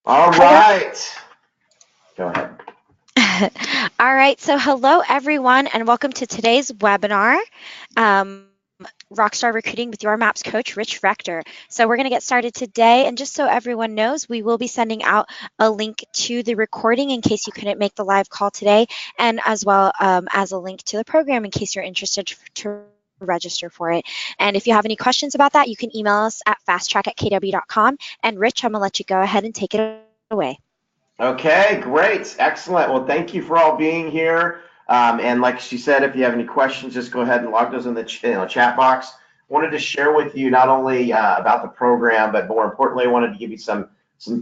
All Hello. right. Go ahead. All right. So, hello, everyone, and welcome to today's webinar, Rockstar Recruiting with your MAPS coach, Rich Rector. So, we're going to get started today. And just so everyone knows, we will be sending out a link to the recording in case you couldn't make the live call today, and as well as a link to the program in case you're interested to register for it. And if you have any questions about that, you can email us at fasttrack@kw.com. And Rich, I'm going to let you go ahead and take it away. Okay, great. Excellent. Well, thank you for all being here. And like she said, if you have any questions, just go ahead and log those in the chat box. Wanted to share with you not only about the program, but more importantly, I wanted to give you some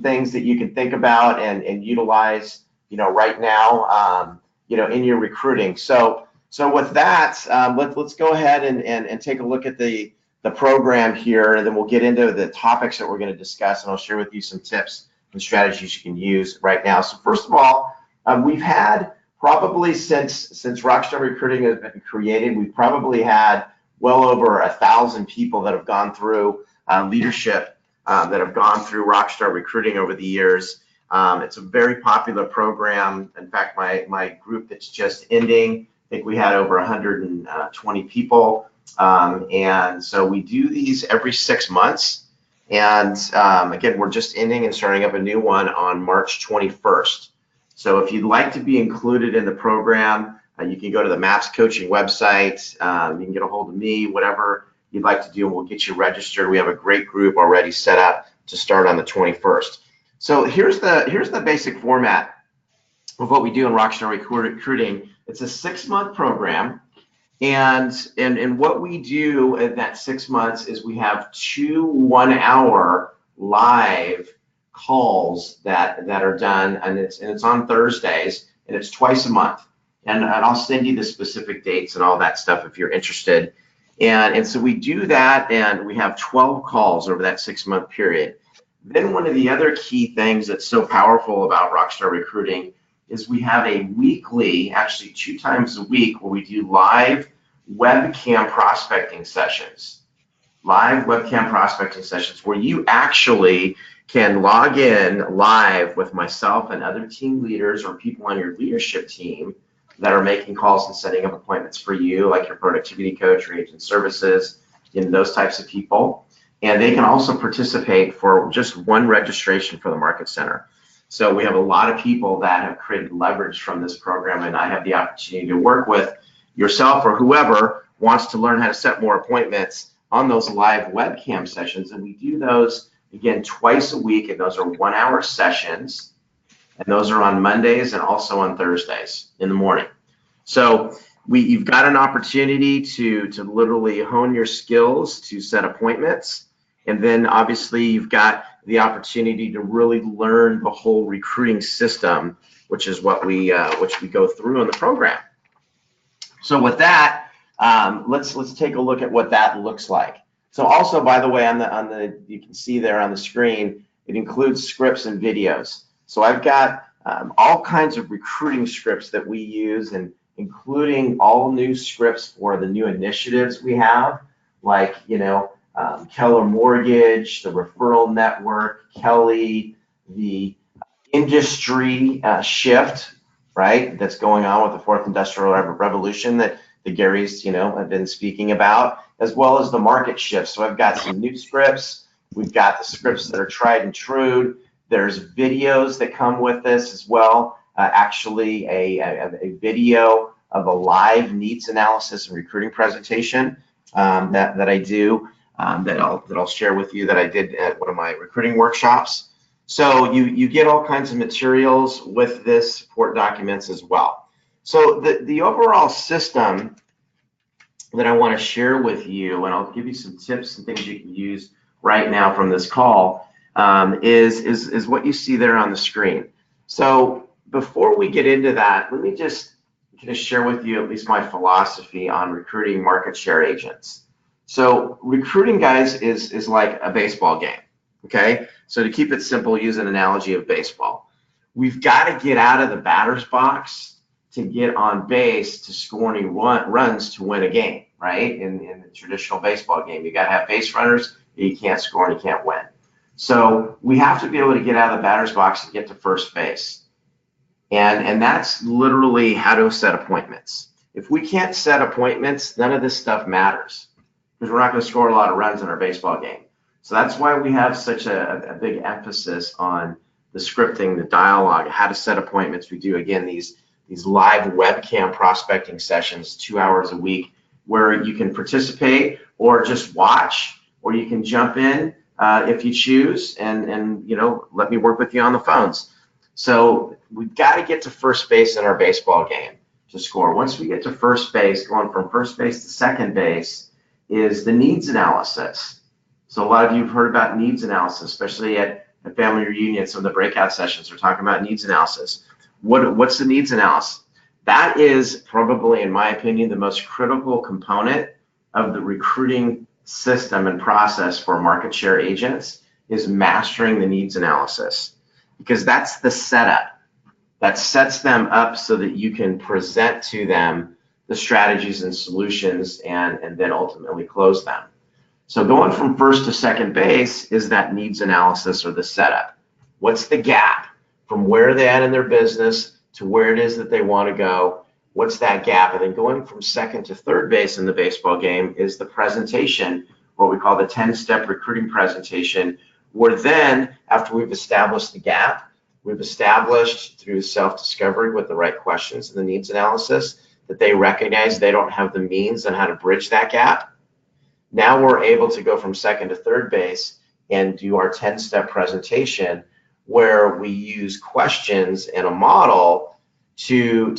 things that you can think about and utilize, right now, in your recruiting. So with that, let's go ahead and take a look at the program here, and then we'll get into the topics that we're going to discuss, and I'll share with you some tips and strategies you can use right now. So first of all, we've had probably since Rockstar Recruiting has been created, we've probably had well over 1,000 people that have gone through leadership that have gone through Rockstar Recruiting over the years. It's a very popular program. In fact, my group that's just ending, I think we had over 120 people. And so we do these every 6 months. And again, we're just ending and starting up a new one on March 21st. So if you'd like to be included in the program, you can go to the MAPS coaching website. You can get a hold of me, whatever you'd like to do, and we'll get you registered. We have a great group already set up to start on the 21st. So here's the basic format of what we do in Rockstar Recruiting. It's a 6-month program. And what we do in that 6 months is we have 2 1-hour live calls that are done, and it's on Thursdays, and it's twice a month. And I'll send you the specific dates and all that stuff if you're interested. And so we do that, and we have 12 calls over that 6-month period. Then one of the other key things that's so powerful about Rockstar Recruiting is we have a weekly, actually 2 times a week, where we do live webcam prospecting sessions. Live webcam prospecting sessions where you actually can log in live with myself and other team leaders or people on your leadership team that are making calls and setting up appointments for you, like your productivity coach or agent services, those types of people. And they can also participate for just one registration for the Market Center. So we have a lot of people that have created leverage from this program, and I have the opportunity to work with yourself or whoever wants to learn how to set more appointments on those live webcam sessions. And we do those, again, twice a week, and those are 1-hour sessions. And those are on Mondays and also on Thursdays in the morning. So you've got an opportunity to literally hone your skills to set appointments. And then obviously you've got the opportunity to really learn the whole recruiting system, which is what we go through in the program. So with that, let's take a look at what that looks like. So also, by the way, on the you can see there on the screen, it includes scripts and videos. So I've got all kinds of recruiting scripts that we use, and including all new scripts for the new initiatives we have, like Keller Mortgage, the Referral Network, Kelly, the industry shift, right, that's going on with the fourth industrial revolution that the Garys, have been speaking about, as well as the market shift. So I've got some new scripts. We've got the scripts that are tried and true. There's videos that come with this as well. Actually, a video of a live needs analysis and recruiting presentation that I do that I'll share with you that I did at one of my recruiting workshops. So you get all kinds of materials with this, support documents as well. So the overall system that I want to share with you, and I'll give you some tips and things you can use right now from this call, is what you see there on the screen. So before we get into that, let me just share with you at least my philosophy on recruiting market share agents. So recruiting, guys, is like a baseball game. Okay, so to keep it simple, use an analogy of baseball. We've got to get out of the batter's box to get on base to score any runs to win a game, right? In the traditional baseball game, you got to have base runners, you can't score and you can't win. So we have to be able to get out of the batter's box and get to first base. And that's literally how to set appointments. If we can't set appointments, none of this stuff matters, because we're not going to score a lot of runs in our baseball game. So that's why we have such a big emphasis on the scripting, the dialogue, how to set appointments. We do, again, these live webcam prospecting sessions 2 hours a week where you can participate or just watch, or you can jump in if you choose, and let me work with you on the phones. So we've got to get to first base in our baseball game to score. Once we get to first base, going from first base to second base is the needs analysis. So a lot of you have heard about needs analysis, especially at family reunions. Some of the breakout sessions are talking about needs analysis. What's the needs analysis? That is probably, in my opinion, the most critical component of the recruiting system and process for market share agents, is mastering the needs analysis, because that's the setup that sets them up so that you can present to them the strategies and solutions and then ultimately close them. So going from first to second base is that needs analysis, or the setup. What's the gap from where they're at in their business to where it is that they want to go? What's that gap? And then going from second to third base in the baseball game is the presentation, what we call the 10-step recruiting presentation, where then, after we've established the gap, we've established through self-discovery with the right questions and the needs analysis that they recognize they don't have the means on how to bridge that gap. Now we're able to go from second to third base and do our 10-step presentation, where we use questions and a model to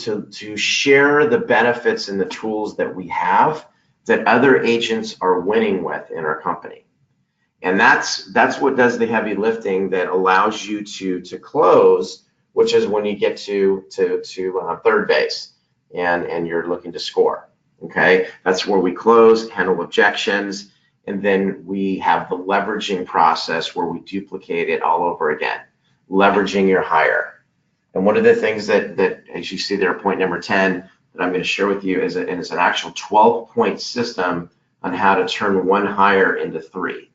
share the benefits and the tools that we have that other agents are winning with in our company. And that's what does the heavy lifting, that allows you to close, which is when you get to third base and you're looking to score. Okay, that's where we close, handle objections, and then we have the leveraging process where we duplicate it all over again, leveraging your hire. And one of the things that as you see there, point number 10, that I'm going to share with you is an actual 12-point system on how to turn one hire into 3.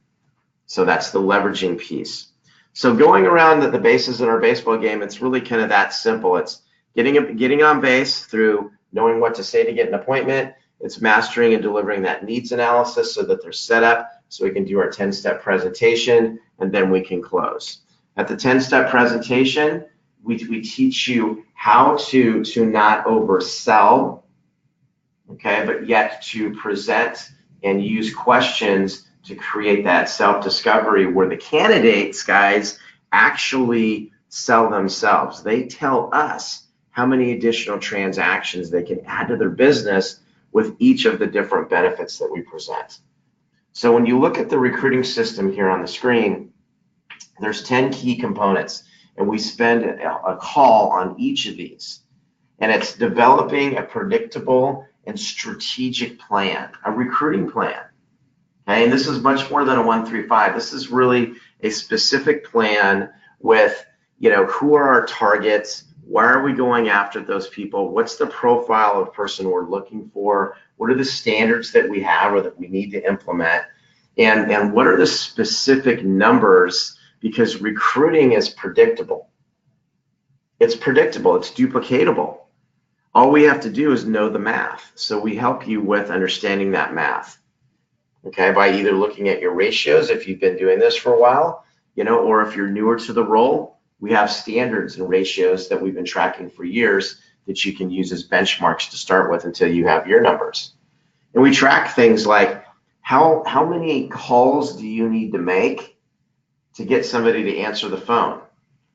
So that's the leveraging piece. So going around the bases in our baseball game, it's really kind of that simple. It's getting on base through knowing what to say to get an appointment. It's mastering and delivering that needs analysis so that they're set up so we can do our 10-step presentation, and then we can close. At the 10-step presentation, we teach you how to not oversell, okay, but yet to present and use questions to create that self-discovery where the candidates, guys, actually sell themselves. They tell us how many additional transactions they can add to their business with each of the different benefits that we present. So when you look at the recruiting system here on the screen, there's 10 key components, and we spend a call on each of these. And it's developing a predictable and strategic plan, a recruiting plan. Okay? And this is much more than a 1-3-5. This is really a specific plan with, who are our targets? Why are we going after those people? What's the profile of person we're looking for? What are the standards that we have or that we need to implement? And what are the specific numbers? Because recruiting is predictable. It's predictable. It's duplicatable. All we have to do is know the math. So we help you with understanding that math, okay, by either looking at your ratios if you've been doing this for a while, or if you're newer to the role, we have standards and ratios that we've been tracking for years that you can use as benchmarks to start with until you have your numbers. And we track things like how many calls do you need to make to get somebody to answer the phone?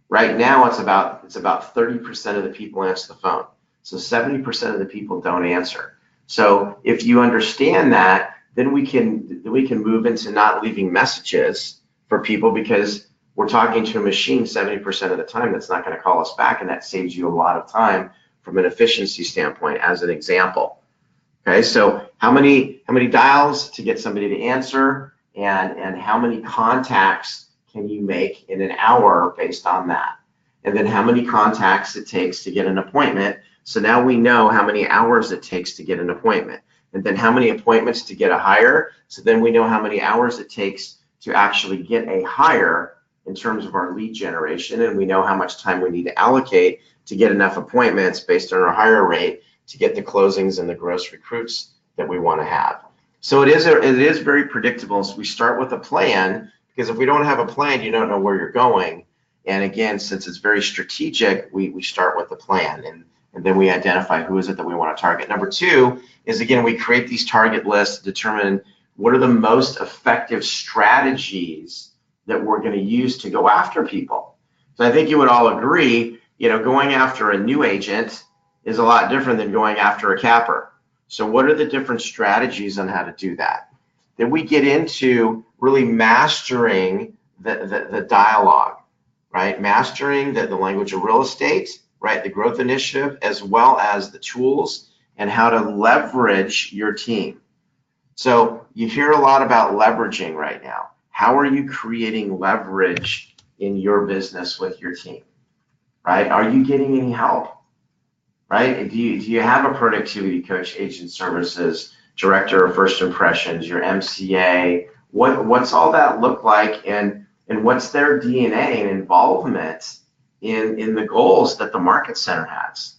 Right now, it's about 30% of the people answer the phone. So 70% of the people don't answer. So if you understand that, then we can move into not leaving messages for people, because we're talking to a machine 70% of the time that's not going to call us back, and that saves you a lot of time from an efficiency standpoint, as an example. Okay, so how many dials to get somebody to answer, and how many contacts can you make in an hour based on that? And then how many contacts it takes to get an appointment. So now we know how many hours it takes to get an appointment. And then how many appointments to get a hire. So then we know how many hours it takes to actually get a hire in terms of our lead generation, and we know how much time we need to allocate to get enough appointments based on our hire rate to get the closings and the gross recruits that we want to have. So it is very predictable. So we start with a plan, because if we don't have a plan, you don't know where you're going. And again, since it's very strategic, we start with a plan, and then we identify who is it that we want to target. Number two is, again, we create these target lists to determine what are the most effective strategies that we're going to use to go after people. So I think you would all agree, going after a new agent is a lot different than going after a capper. So what are the different strategies on how to do that? Then we get into really mastering the dialogue, right? Mastering the language of real estate, right? The growth initiative, as well as the tools and how to leverage your team. So you hear a lot about leveraging right now. How are you creating leverage in your business with your team, right? Are you getting any help, right? Do you have a productivity coach, agent services, director of first impressions, your MCA? What's all that look like, and what's their DNA and involvement in the goals that the market center has,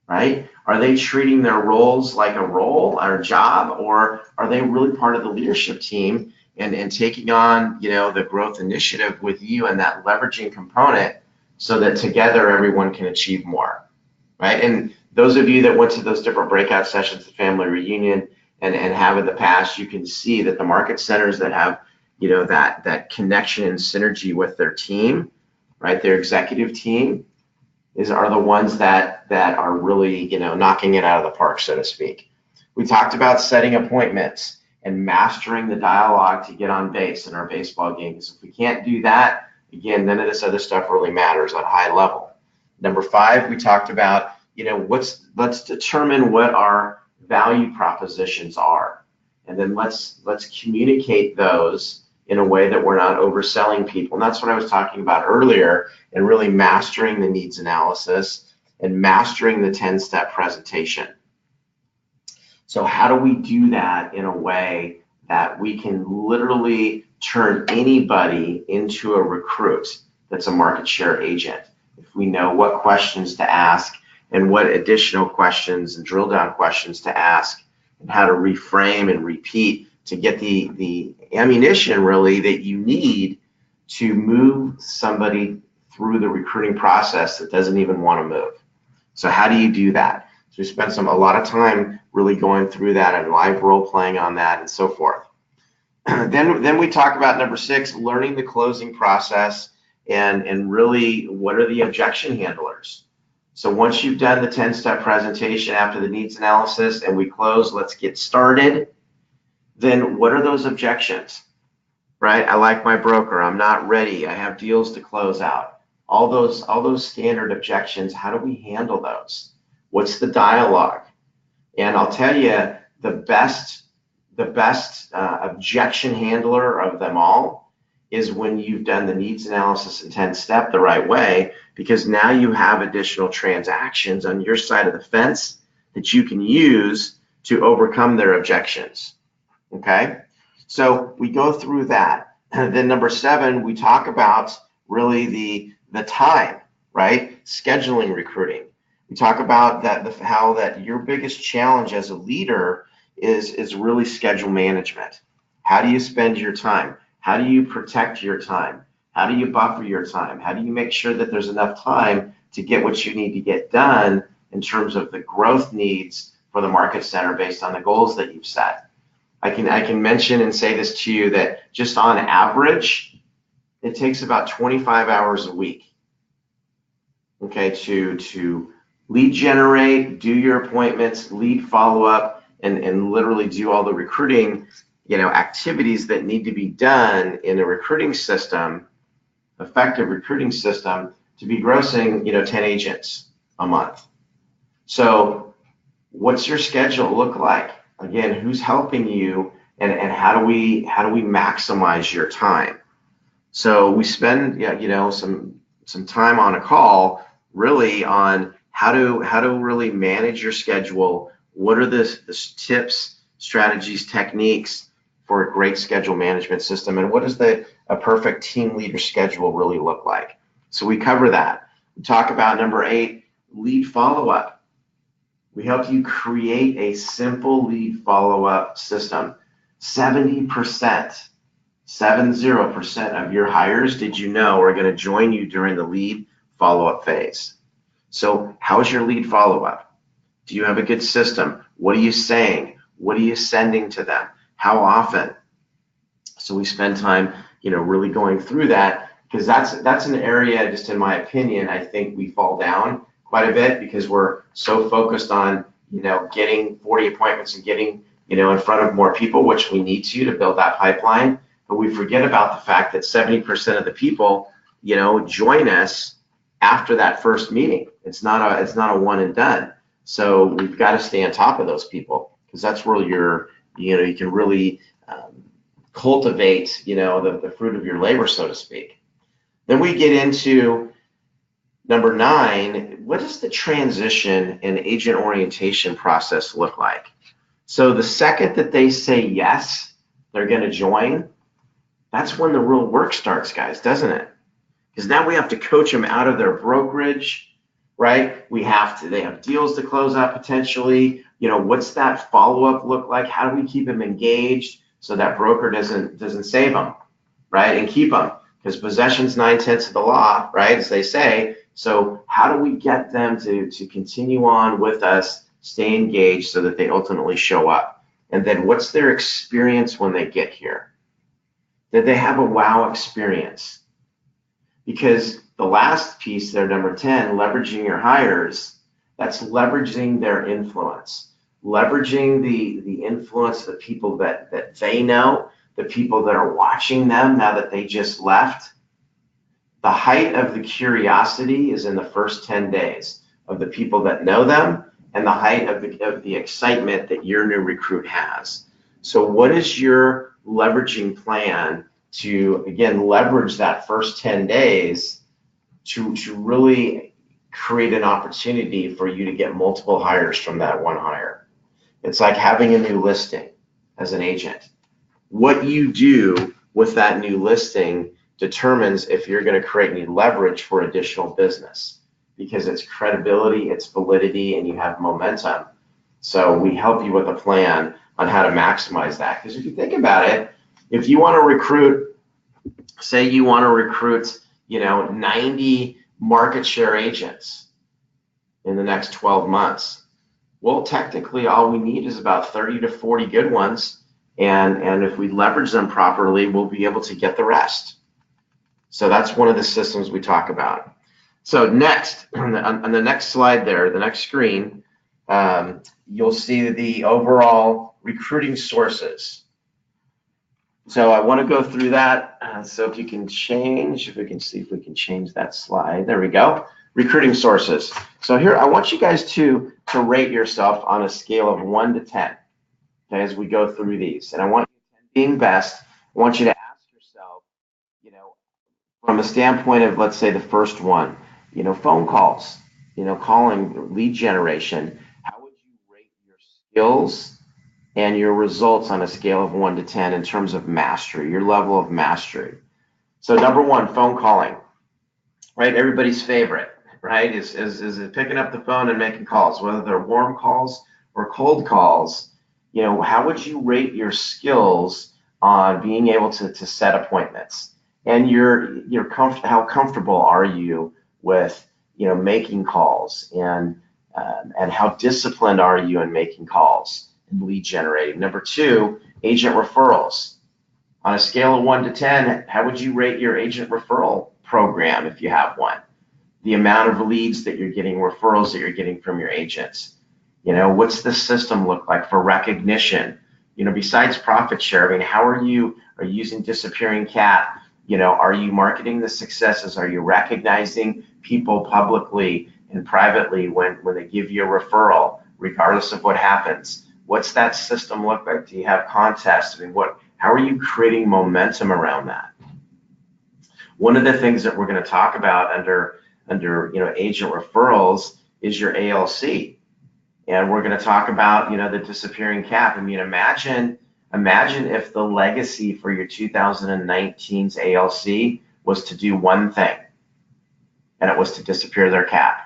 right? Are they treating their roles like a role or a job, or are they really part of the leadership team and taking on, the growth initiative with you and that leveraging component so that together everyone can achieve more, right? And those of you that went to those different breakout sessions, the family reunion, and have in the past, you can see that the market centers that have, that connection and synergy with their team, right? Their executive team are the ones that are really, knocking it out of the park, so to speak. We talked about setting appointments and mastering the dialogue to get on base in our baseball games. If we can't do that, again, none of this other stuff really matters at a high level. Number 5, we talked about, let's determine what our value propositions are, and then let's communicate those in a way that we're not overselling people. And that's what I was talking about earlier, and really mastering the needs analysis and mastering the 10-step presentation. So how do we do that in a way that we can literally turn anybody into a recruit that's a market share agent? If we know what questions to ask and what additional questions and drill down questions to ask, and how to reframe and repeat to get the ammunition really that you need to move somebody through the recruiting process that doesn't even want to move. So how do you do that? So we spent a lot of time really going through that and live role playing on that and so forth. Then we talk about number 6, learning the closing process and really what are the objection handlers. So once you've done the 10-step presentation after the needs analysis and we close, let's get started, then what are those objections, right? I like my broker, I'm not ready, I have deals to close out. All those standard objections, how do we handle those? What's the dialogue? And I'll tell you, the best objection handler of them all is when you've done the needs analysis and 10-step the right way, because now you have additional transactions on your side of the fence that you can use to overcome their objections, okay? So we go through that. And then number 7, we talk about really the time, right? Scheduling recruiting. We talk about how that your biggest challenge as a leader is really schedule management. How do you spend your time? How do you protect your time? How do you buffer your time? How do you make sure that there's enough time to get what you need to get done in terms of the growth needs for the market center based on the goals that you've set? I can mention and say this to you that just on average, it takes about 25 hours a week, okay, to lead generate, do your appointments, lead follow-up, and literally do all the recruiting, activities that need to be done in a recruiting system, effective recruiting system, to be grossing, 10 agents a month. So what's your schedule look like? Again, who's helping you, and how do we maximize your time? So we spend some time on a call really on how to really manage your schedule. What are the tips, strategies, techniques for a great schedule management system, and what does a perfect team leader schedule really look like? So we cover that. We talk about number 8, lead follow-up. We help you create a simple lead follow-up system. 70% of your hires, did you know, are going to join you during the lead follow-up phase. So how's your lead follow-up? Do you have a good system? What are you saying? What are you sending to them? How often? So we spend time, really going through that, because that's an area, just in my opinion, I think we fall down quite a bit because we're so focused on, getting 40 appointments and getting, in front of more people, which we need to build that pipeline. But we forget about the fact that 70% of the people, join us after that first meeting. It's not a one and done. So we've got to stay on top of those people, because that's where you can really cultivate, the fruit of your labor, so to speak. Then we get into number 9. What does the transition and agent orientation process look like? So the second that they say yes, they're going to join, that's when the real work starts, guys, doesn't it? Because now we have to coach them out of their brokerage, right? They have deals to close out potentially. What's that follow-up look like? How do we keep them engaged so that broker doesn't save them, right? And keep them, because possession's 9/10 of the law, right? As they say. So how do we get them to continue on with us, stay engaged so that they ultimately show up? And then what's their experience when they get here? Did they have a wow experience? Because the last piece there, number 10, leveraging your hires, that's leveraging their influence, leveraging the influence of the people that they know, the people that are watching them now that they just left. The height of the curiosity is in the first 10 days of the people that know them, and the height of the excitement that your new recruit has. So what is your leveraging plan to, again, leverage that first 10 days to really create an opportunity for you to get multiple hires from that one hire? It's like having a new listing as an agent. What you do with that new listing determines if you're going to create any leverage for additional business, because it's credibility, it's validity, and you have momentum. So we help you with a plan on how to maximize that. Because if you think about it, if you want to recruit, say you want to recruit, 90 market share agents in the next 12 months, well, technically all we need is about 30 to 40 good ones. And if we leverage them properly, we'll be able to get the rest. So that's one of the systems we talk about. So next, on the next slide there, the next screen, you'll see the overall recruiting sources. So I want to go through that. So if you can change, if we can see if we can change that slide. There we go. Recruiting sources. So here, I want you guys to rate yourself on a scale of 1 to 10, okay, as we go through these. And I want you, being best, I want you to ask yourself, from a standpoint of, let's say, the first one, phone calls, calling, lead generation, how would you rate your skills and your results on a scale of 1 to 10 in terms of mastery, your level of mastery? So number 1, phone calling, right? Everybody's favorite, right? Is picking up the phone and making calls, whether they're warm calls or cold calls. How would you rate your skills on being able to set appointments? And how comfortable are you with making calls, and how disciplined are you in making calls and lead generating? Number 2, agent referrals. On a scale of 1 to 10, how would you rate your agent referral program if you have one? The amount of leads that you're getting, referrals that you're getting from your agents. What's the system look like for recognition? Besides profit share, how are you using disappearing cat? Are you marketing the successes? Are you recognizing people publicly and privately when they give you a referral, regardless of what happens? What's that system look like? Do you have contests? How are you creating momentum around that? One of the things that we're going to talk about under agent referrals is your ALC. And we're going to talk about, the disappearing cap. Imagine Imagine if the legacy for your 2019's ALC was to do one thing, and it was to disappear their cap.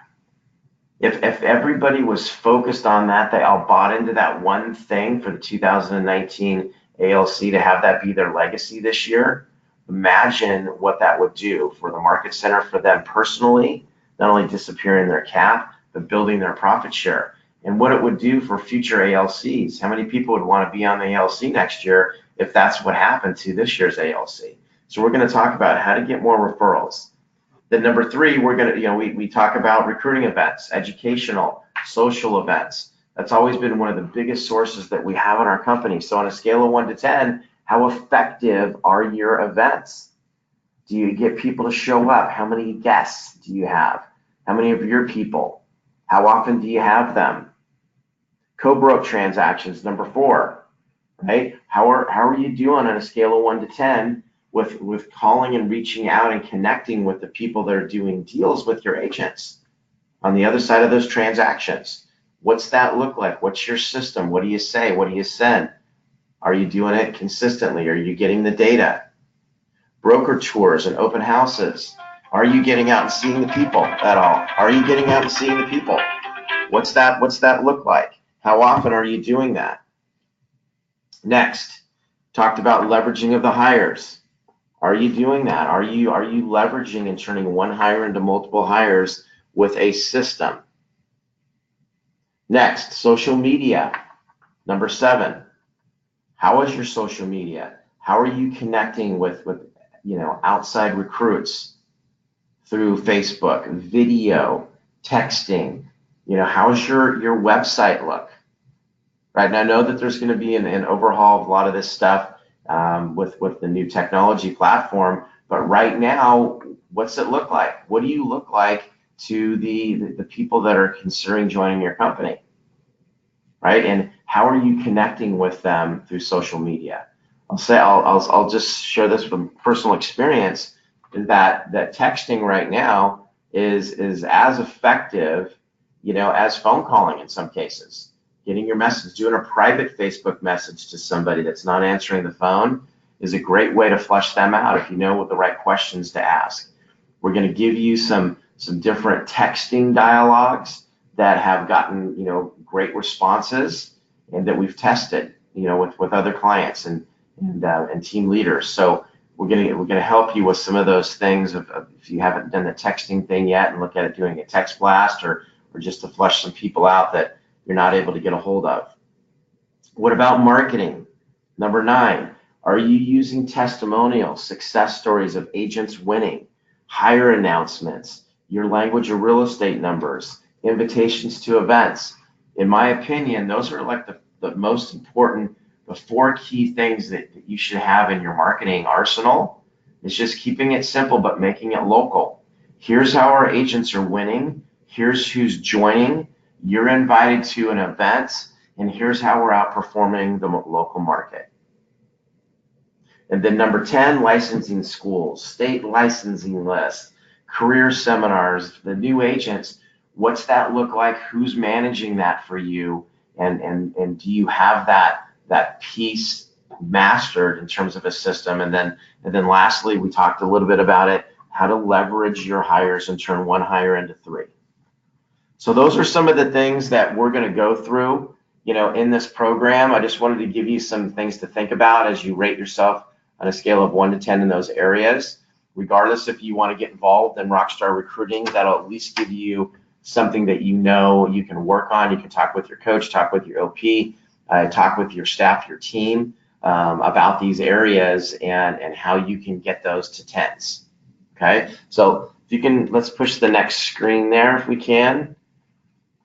If everybody was focused on that, they all bought into that one thing for the 2019 ALC to have that be their legacy this year, imagine what that would do for the market center, for them personally, not only disappearing their cap, but building their profit share. And what it would do for future ALCs. How many people would want to be on the ALC next year if that's what happened to this year's ALC? So we're going to talk about how to get more referrals. Then number three, we're going to, we talk about recruiting events, educational, social events. That's always been one of the biggest sources that we have in our company. So on a scale of 1 to 10, how effective are your events? Do you get people to show up? How many guests do you have? How many of your people? How often do you have them? Co-broke transactions, number 4, right? How are you doing on a scale of 1 to 10 with calling and reaching out and connecting with the people that are doing deals with your agents on the other side of those transactions? What's that look like? What's your system? What do you say? What do you send? Are you doing it consistently? Are you getting the data? Broker tours and open houses. Are you getting out and seeing the people at all? Are you getting out and seeing the people? What's that look like? How often are you doing that? Next, talked about leveraging of the hires. Are you doing that? Are you leveraging and turning one hire into multiple hires with a system? Next, social media. Number 7. How is your social media? How are you connecting with outside recruits through Facebook, video, texting? How's your website look? Right, and I know that there's going to be an overhaul of a lot of this stuff with the new technology platform, but right now, what's it look like? What do you look like to the people that are considering joining your company, right? And how are you connecting with them through social media? I'll just share this from personal experience, is that texting right now is as effective, as phone calling in some cases. Getting your message, doing a private Facebook message to somebody that's not answering the phone is a great way to flush them out if you know what the right questions to ask. We're going to give you some different texting dialogues that have gotten great responses and that we've tested with other clients and team leaders. So we're gonna help you with some of those things if you haven't done the texting thing yet, and look at it doing a text blast or just to flush some people out that you're not able to get a hold of. What about marketing? Number 9, are you using testimonials, success stories of agents winning, hire announcements, your language or real estate numbers, invitations to events? In my opinion, those are like the most important, the 4 key things that you should have in your marketing arsenal. It's just keeping it simple but making it local. Here's how our agents are winning. Here's who's joining. You're invited to an event, and here's how we're outperforming the local market. And then number 10, licensing schools, state licensing lists, career seminars, the new agents. What's that look like? Who's managing that for you? And do you have that piece mastered in terms of a system? And then lastly, we talked a little bit about it, how to leverage your hires and turn one hire into 3. So those are some of the things that we're going to go through, in this program. I just wanted to give you some things to think about as you rate yourself on a scale of 1 to 10 in those areas. Regardless if you want to get involved in Rockstar Recruiting, that'll at least give you something that you can work on. You can talk with your coach, talk with your OP, talk with your staff, your team about these areas and how you can get those to 10s. Okay, so if you can, let's push the next screen there if we can.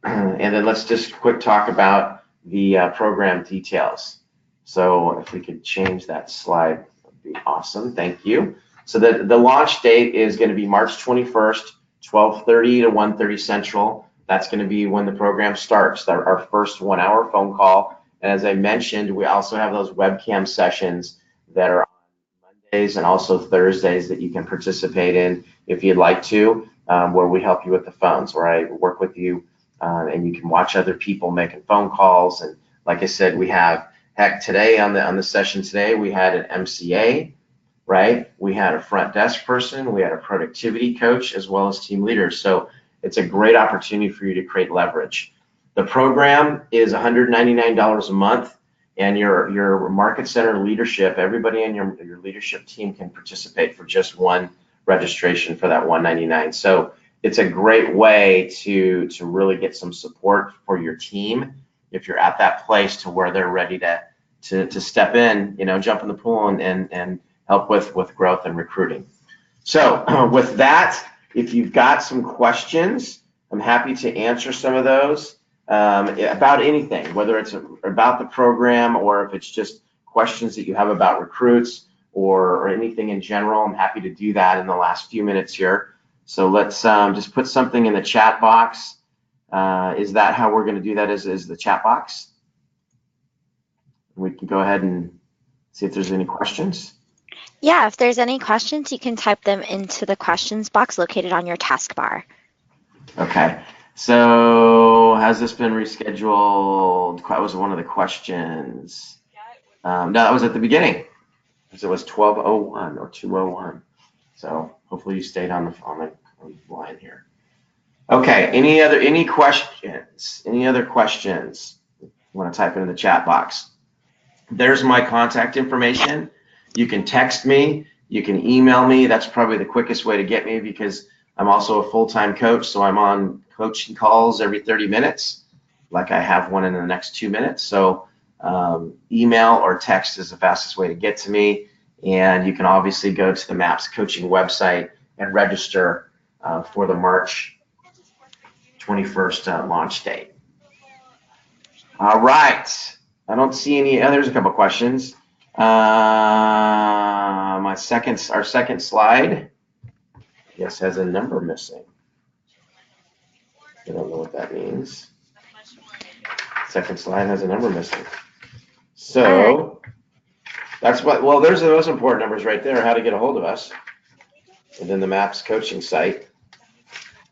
And then let's just quick talk about the program details. So if we could change that slide, that would be awesome. Thank you. So the launch date is going to be March 21st, 12:30 to 1:30 Central. That's going to be when the program starts, our first 1-hour phone call. And as I mentioned, we also have those webcam sessions that are on Mondays and also Thursdays that you can participate in if you'd like to, where we help you with the phones, where I work with you and you can watch other people making phone calls. And like I said, we have Heck, today on the session today, we had an MCA, right? We had a front desk person, we had a productivity coach, as well as team leaders. So it's a great opportunity for you to create leverage. The program is $199 a month, and your market center leadership, everybody in your leadership team can participate for just one registration for that $199. So it's a great way to really get some support for your team if you're at that place to where they're ready to step in, jump in the pool and help with growth and recruiting. So with that, if you've got some questions, I'm happy to answer some of those about anything, whether it's about the program or if it's just questions that you have about recruits or anything in general. I'm happy to do that in the last few minutes here. So let's just put something in the chat box. Is that how we're going to do that? Is the chat box? We can go ahead and see if there's any questions. Yeah, if there's any questions, you can type them into the questions box located on your taskbar. Okay. So has this been rescheduled? That was one of the questions. No, that was at the beginning. It was 12:01 or 2:01. So hopefully you stayed on the line here. Okay. Any questions? Any other questions? You want to type it in the chat box. There's my contact information. You can text me. You can email me. That's probably the quickest way to get me because I'm also a full-time coach, so I'm on coaching calls every 30 minutes, like I have one in the next 2 minutes. So email or text is the fastest way to get to me. And you can obviously go to the MAPS coaching website and register for the March 21st launch date. All right. I don't see any. There's a couple questions. Our second slide, yes, has a number missing. I don't know what that means. Second slide has a number missing. So that's well, there's the most important numbers right there, how to get a hold of us, and then the MAPS coaching site.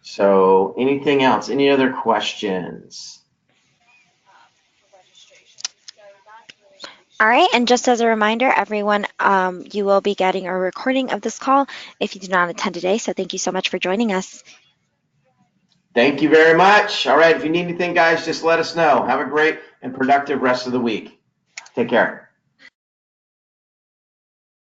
So anything else? Any other questions? All right, and just as a reminder, everyone, you will be getting a recording of this call if you do not attend today. So thank you so much for joining us. Thank you very much. All right, if you need anything, guys, just let us know. Have a great and productive rest of the week. Take care.